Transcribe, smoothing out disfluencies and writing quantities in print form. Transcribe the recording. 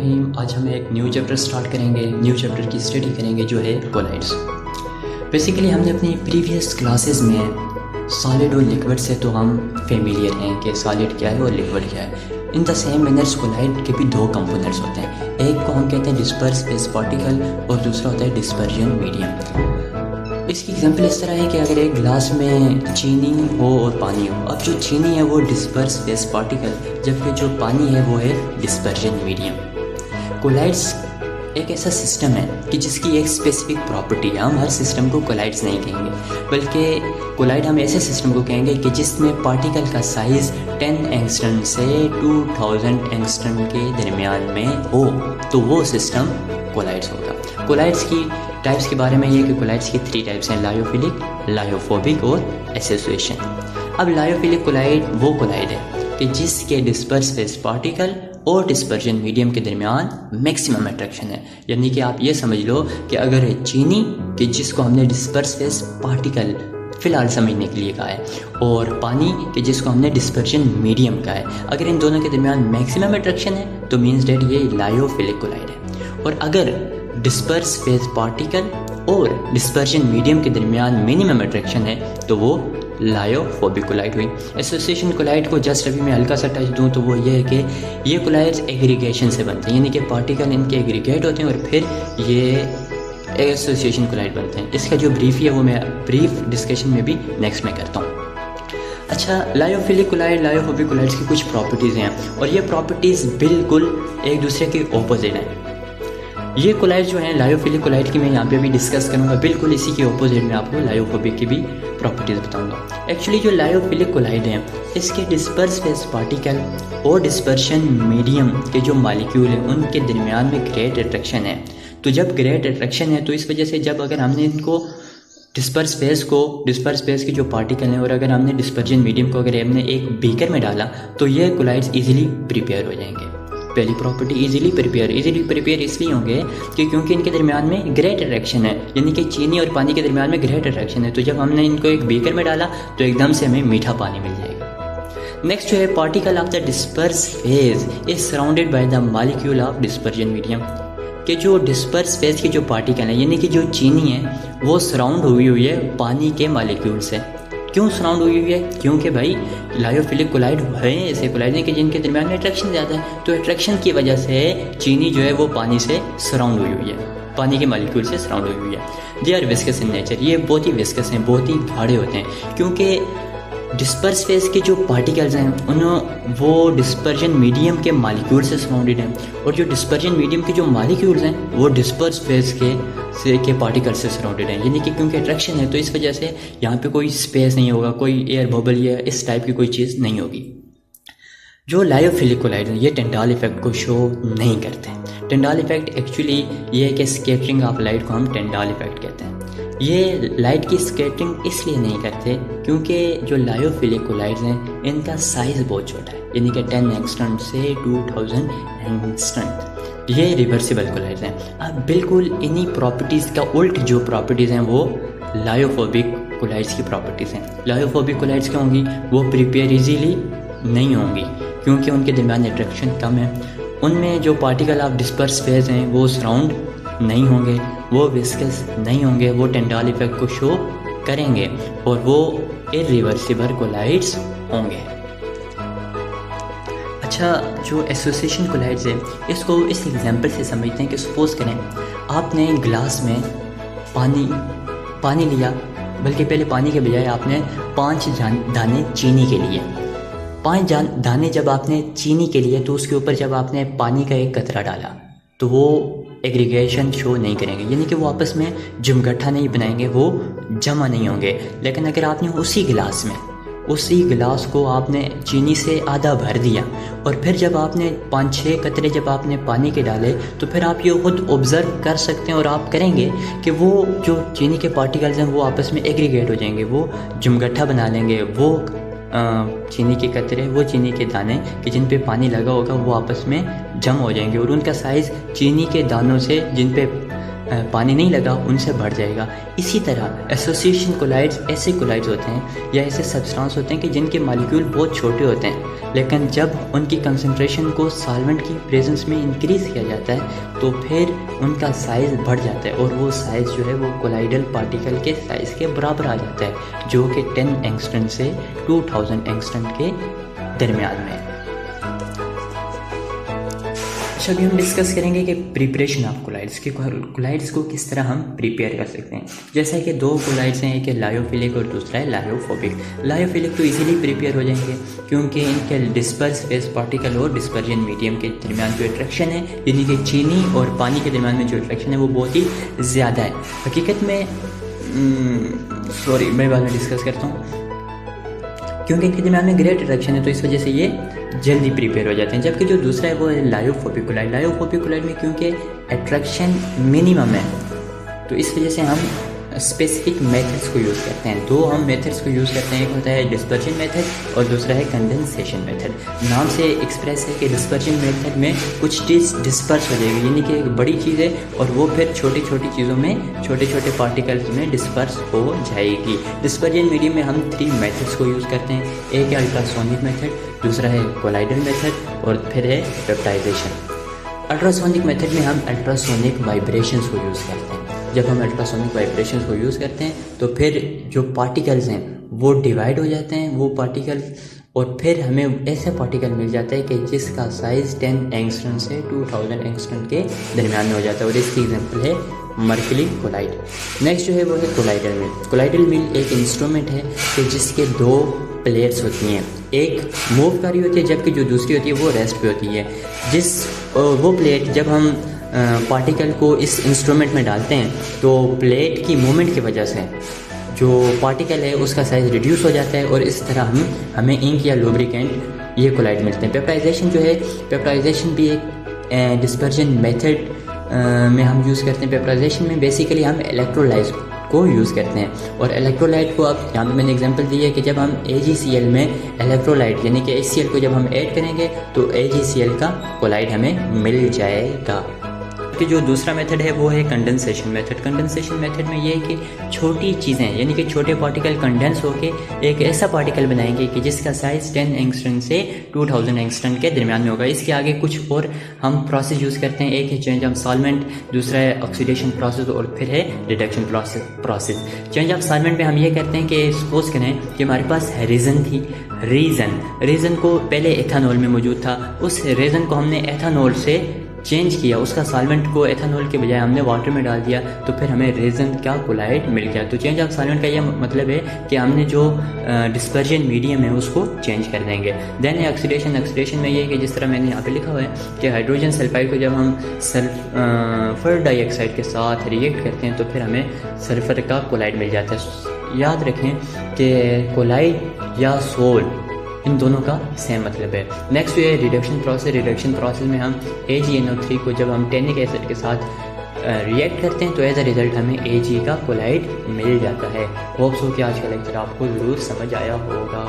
रहीम। आज हम एक न्यू चैप्टर स्टार्ट करेंगे। न्यू चैप्टर की स्टडी करेंगे जो है कोलाइड्स। बेसिकली हमने अपनी प्रीवियस क्लासेस में सॉलिड और लिक्विड से तो हम फेमिलियर हैं कि सॉलिड क्या है और लिक्विड क्या है। In the same manners colloid के भी दो कंपोनेंट्स होते हैं। एक को हम कहते हैं डिस्पर्स फेज पार्टिकल और दूसरा होता है डिस्पर्जन मीडियम। इसकी एग्जांपल इस तरह है कि अगर एक ग्लास में चीनी हो और पानी हो, अब जो चीनी है वो डिस्पर्स फेज पार्टिकल, जबकि जो पानी है वो है डिस्पर्जन मीडियम। कोलाइड्स एक ऐसा सिस्टम है कि जिसकी एक स्पेसिफिक प्रॉपर्टी है। हम हर सिस्टम को कोलाइड्स नहीं कहेंगे, बल्कि कोलाइड हम ऐसे सिस्टम को कहेंगे कि जिसमें पार्टिकल का साइज़ 10 एंगस्ट्रम से 2000 एंगस्ट्रम के दरमियान में हो, तो वो सिस्टम कोलाइड्स होगा। कोलाइड्स की टाइप्स के बारे में ये कि कोलाइड्स की 3 टाइप्स हैं, लायोफिलिक, लायोफोबिक और एसोसिएशन। अब लायोफिलिक कोलाइड वो कोलाइड है कि जिसके डिस्पर्स फेज पार्टिकल और डिस्पर्जन मीडियम के दरमियान मैक्सिमम अट्रैक्शन है। यानी कि आप ये समझ लो कि अगर है चीनी कि जिसको हमने डिस्पर्स फेज पार्टिकल फ़िलहाल समझने के लिए कहा है, और पानी कि जिसको हमने डिस्पर्जन मीडियम कहा है, अगर इन दोनों के दरमियान मैक्सिमम अट्रैक्शन है तो मीन्स डेट ये लायोफिलिक कोलाइड है। और अगर डिस्पर्स फेज पार्टिकल और डिस्पर्जन मीडियम के दरमियान मिनिमम अट्रैक्शन है तो वो लायोफोबिक कोलाइड हुई। एसोसिएशन कोलाइड को जस्ट अभी मैं हल्का सा टच दूं तो वो ये है कि ये कोलाइड्स एग्रीगेशन से बनते हैं, यानी कि पार्टिकल इनके एग्रीगेट होते हैं और फिर ये एसोसिएशन कोलाइड बनते हैं। इसका जो ब्रीफ है वो मैं ब्रीफ डिस्कशन में भी नेक्स्ट में करता हूँ। अच्छा, लायोफिलिक कोलाइड, लायोफोबिक कोलाइड्स की कुछ प्रॉपर्टीज़ हैं और ये प्रॉपर्टीज़ बिल्कुल एक दूसरे के ऑपोजिट हैं। ये कोलाइड जो है लायोफिलिक कोलाइड की मैं यहाँ पे भी डिस्कस करूँगा, बिल्कुल इसी के ऑपोजिट में आपको लायोफोबिक की भी प्रॉपर्टीज़ बताऊँगा। एक्चुअली जो लायोफिलिक कोलाइड हैं इसके डिस्पर्स फेज पार्टिकल और डिस्पर्शन मीडियम के जो मॉलिक्यूल हैं उनके दरमियान में ग्रेट अट्रैक्शन है। तो जब ग्रेट अट्रैक्शन है तो इस वजह से जब अगर हमने इनको डिस्पर्स फेज के जो पार्टिकल हैं और अगर हमने डिस्पर्जन मीडियम को अगर हमने एक बीकर में डाला तो ये कोलाइड्स ईजिली प्रिपेयर हो जाएंगे। पहली प्रॉपर्टी ईजिली प्रिपेयर इसलिए होंगे कि क्योंकि इनके दरमियान में ग्रेट अट्रैक्शन है, यानी कि चीनी और पानी के दरमियान में ग्रेट अट्रैक्शन है। तो जब हमने इनको एक बीकर में डाला तो एकदम से हमें मीठा पानी मिल जाएगा। नेक्स्ट जो है particle of the disperse phase is surrounded by the molecule of dispersion medium, कि जो डिस्पर्स फेज के जो पार्टिकल हैं यानी कि जो चीनी है वो सराउंड हुई है पानी के मॉलिक्यूल से। क्यों सराउंड हुई है? क्योंकि भाई लायोफिलिक कोलाइड है ऐसे कोलाइड हैं कि जिनके दरमियान में अट्रैक्शन ज़्यादा है, तो अट्रैक्शन की वजह से चीनी जो है वो पानी से सराउंड हुई है, पानी के मॉलिक्यूल से सराउंड हुई है। They are viscous in nature, ये बहुत ही विस्कस हैं, बहुत ही गाढ़े होते हैं, क्योंकि डिस्पर्स फेज के जो पार्टिकल्स हैं वो डिस्पर्जन मीडियम के मॉलिक्यूल से सराउंडेड हैं, और जो डिस्पर्जन मीडियम के जो मॉलिक्यूल्स हैं वो डिस्पर्स फेज के पार्टिकल से सराउंडेड हैं। यानी कि क्योंकि अट्रैक्शन है तो इस वजह से यहाँ पे कोई स्पेस नहीं होगा, कोई एयर बबल या इस टाइप की कोई चीज़ नहीं होगी। जो लायोफिलिक कोलाइड हैं ये टेंडाल इफेक्ट को शो नहीं करते। टेंडाल इफेक्ट एक्चुअली ये है कि स्कैटरिंग ऑफ लाइट को हम टेंडाल इफेक्ट कहते हैं। ये लाइट की स्कैटरिंग इसलिए नहीं करते क्योंकि जो लायोफिलिक कोलाइड्स हैं इनका साइज़ बहुत छोटा है, यानी कि 10 एंगस्ट्रम से 2000 एंगस्ट्रम। ये रिवर्सिबल कोलाइड्स हैं। अब बिल्कुल इन्हीं प्रॉपर्टीज़ का उल्ट जो प्रॉपर्टीज़ हैं वो लायोफोबिक कोलाइड्स की प्रॉपर्टीज़ हैं। लायोफोबिक कोलाइड्स क्या होंगी? वो प्रिपेयर इजीली नहीं होंगी क्योंकि उनके दरमियान अट्रैक्शन कम है। उनमें जो पार्टिकल ऑफ डिस्पर्स फेज हैं वो सराउंड नहीं होंगे, वो विस्कस नहीं होंगे, वो टेंडाल इफेक्ट को शो करेंगे और वो इरिवर्सिबल कोलाइड्स होंगे। अच्छा, जो एसोसिएशन कोलाइड्स है इसको इस एग्जांपल से समझते हैं कि सपोज करें आपने ग्लास में पानी लिया, बल्कि पहले पानी के बजाय आपने 5 दाने चीनी के लिए। 5 दाने जब आपने चीनी के लिए तो उसके ऊपर जब आपने पानी का एक कतरा डाला तो वो एग्रीगेशन शो नहीं करेंगे, यानी कि वो आपस में जमगट्ठा नहीं बनाएंगे, वो जमा नहीं होंगे। लेकिन अगर आपने उसी गिलास को आपने चीनी से आधा भर दिया और फिर जब आपने 5-6 कतरे जब आपने पानी के डाले तो फिर आप ये खुद ऑब्ज़र्व कर सकते हैं और आप करेंगे कि वो जो चीनी के पार्टिकल्स हैं वो आपस में एग्रीगेट हो जाएंगे, वो जमगट्ठा बना लेंगे। वो चीनी के कतरे, वो चीनी के दाने कि जिन पे पानी लगा होगा वो आपस में जम हो जाएंगे और उनका साइज़ चीनी के दानों से जिन पे पानी नहीं लगा उनसे बढ़ जाएगा। इसी तरह एसोसिएशन कोलाइड्स ऐसे कोलाइड्स होते हैं या ऐसे सब्सटेंस होते हैं कि जिनके मॉलिक्यूल बहुत छोटे होते हैं, लेकिन जब उनकी कंसंट्रेशन को सॉल्वेंट की प्रेजेंस में इंक्रीज़ किया जाता है तो फिर उनका साइज़ बढ़ जाता है और वो साइज़ जो है वो कोलाइडल पार्टिकल के साइज़ के बराबर आ जाता है, जो कि 10 एंगस्ट्रम से 2000 एंगस्ट्रम के दरमियान में। अच्छा, अभी हम डिस्कस करेंगे कि प्रिपरेशन ऑफ कोलाइड्स, कि कोलाइड्स को किस तरह हम प्रिपेयर कर सकते हैं। जैसा कि दो कोलाइड्स हैं, एक है लायोफिलिक और दूसरा है लायोफोबिक। लायोफिलिक तो इजीली प्रिपेयर हो जाएंगे क्योंकि इनके डिस्पर्स फेस पार्टिकल और डिस्पर्जन मीडियम के दरमियान जो अट्रैक्शन है, यानी कि चीनी और पानी के दरमियान में जो अट्रैक्शन है वो बहुत ही ज़्यादा है। हकीकत में मैं बाद में डिस्कस करता हूँ, क्योंकि इनके दरमियान में ग्रेट अट्रैक्शन है तो इस वजह से ये जल्दी प्रिपेयर हो जाते हैं। जबकि जो दूसरा है वो है लायोफोबिक कोलाइड। लायोफोबिक कोलाइड में क्योंकि अट्रैक्शन मिनिमम है तो इस वजह से हम स्पेसिफिक मेथड्स को यूज़ करते हैं। दो हम मेथड्स को यूज़ करते हैं, एक होता है डिस्पर्जन मेथड और दूसरा है कंडेंसेशन मेथड। नाम से एक्सप्रेस है कि डिस्पर्जन मेथड में कुछ चीज़ डिस्पर्स हो जाएगी, यानी कि एक बड़ी चीज़ है और वो फिर छोटी छोटी चीज़ों में छोटे छोटे पार्टिकल्स में डिस्पर्स हो जाएगी। डिस्पर्जन मीडियम में हम 3 मेथड्स को यूज़ करते हैं, एक है अल्ट्रासोनिक मेथड, दूसरा है कोलाइडल मेथड और फिर है पेप्टाइजेशन। अल्ट्रासोनिक मेथड में हम अल्ट्रासोनिक वाइब्रेशंस को यूज़ करते हैं। जब हम अल्ट्रासोनिक वाइब्रेशंस को यूज़ करते हैं तो फिर जो पार्टिकल्स हैं वो डिवाइड हो जाते हैं वो पार्टिकल्स, और फिर हमें ऐसे पार्टिकल मिल जाता है कि जिसका साइज़ 10 एंगस्ट्रम से 2000 एंगस्ट्रम के दरमियान में हो जाता है, और इसकी एग्जांपल है मर्करी कोलाइड। नेक्स्ट जो है वो है कोलाइडल मिल। कोलाइडल मिल एक इंस्ट्रूमेंट है कि जिसके 2 प्लेट्स होती हैं, एक मूव कर रही होती है जबकि जो दूसरी होती है वो रेस्ट पे होती है। वो प्लेट जब हम पार्टिकल को इस इंस्ट्रूमेंट में डालते हैं तो प्लेट की मूवमेंट की वजह से जो पार्टिकल है उसका साइज़ रिड्यूस हो जाता है और इस तरह हमें इंक या लुब्रिकेंट ये कोलाइड मिलते हैं। पेप्टाइजेशन जो है, पेप्टाइजेशन भी एक डिस्पर्जन मेथड में हम यूज़ करते हैं। पेप्टाइजेशन में बेसिकली हम इलेक्ट्रोलाइट को यूज़ करते हैं, और इलेक्ट्रोलाइट को अब यहाँ पे मैंने एग्जांपल दी है कि जब हम AgCl में इलेक्ट्रोलाइट यानी कि HCl को जब हम ऐड करेंगे तो AgCl का कोलाइड हमें मिल जाएगा। कि जो दूसरा मेथड है वो है कंडेंसेशन मेथड। कंडेंसेशन मेथड में ये है कि छोटी चीज़ें यानी कि छोटे पार्टिकल कंडेंस होके एक ऐसा पार्टिकल बनाएंगे कि जिसका साइज़ 10 एंगस्ट्रम से 2000 एंगस्ट्रम के दरमियान में होगा। इसके आगे कुछ और हम प्रोसेस यूज़ करते हैं, एक है चेंज ऑफ सॉल्वेंट, दूसरा है ऑक्सीडेशन प्रोसेस और फिर है reduction process. Change of solvent में हम ये करते हैं कि सपोज करें कि हमारे पास रेज़न थी, रीज़न को पहले एथानॉल में मौजूद था, उस रेज़न को हमने एथानॉल से चेंज किया, उसका सॉल्वेंट को एथानॉल के बजाय हमने वाटर में डाल दिया तो फिर हमें रेज़न का कोलाइड मिल गया। तो चेंज ऑफ सॉल्वेंट का ये मतलब है कि हमने जो डिस्पर्जन मीडियम है उसको चेंज कर देंगे। देन ऑक्सीडेशन में ये है कि जिस तरह मैंने यहाँ पे लिखा हुआ है कि हाइड्रोजन सल्फाइड को जब हम सल्फर डाइऑक्साइड के साथ रिएक्ट करते हैं तो फिर हमें सल्फर का कोलाइड मिल जाता है। याद रखें कि कोलाइड या सोल इन दोनों का सेम मतलब है। नेक्स्ट ये रिडक्शन प्रोसेस। रिडक्शन प्रोसेस में हम AgNO3 को जब हम टैनिक एसिड के साथ रिएक्ट करते हैं तो एज अ रिजल्ट हमें Ag का कोलाइड मिल जाता है। होप्स हो कि आज का लेक्चर आपको ज़रूर समझ आया होगा।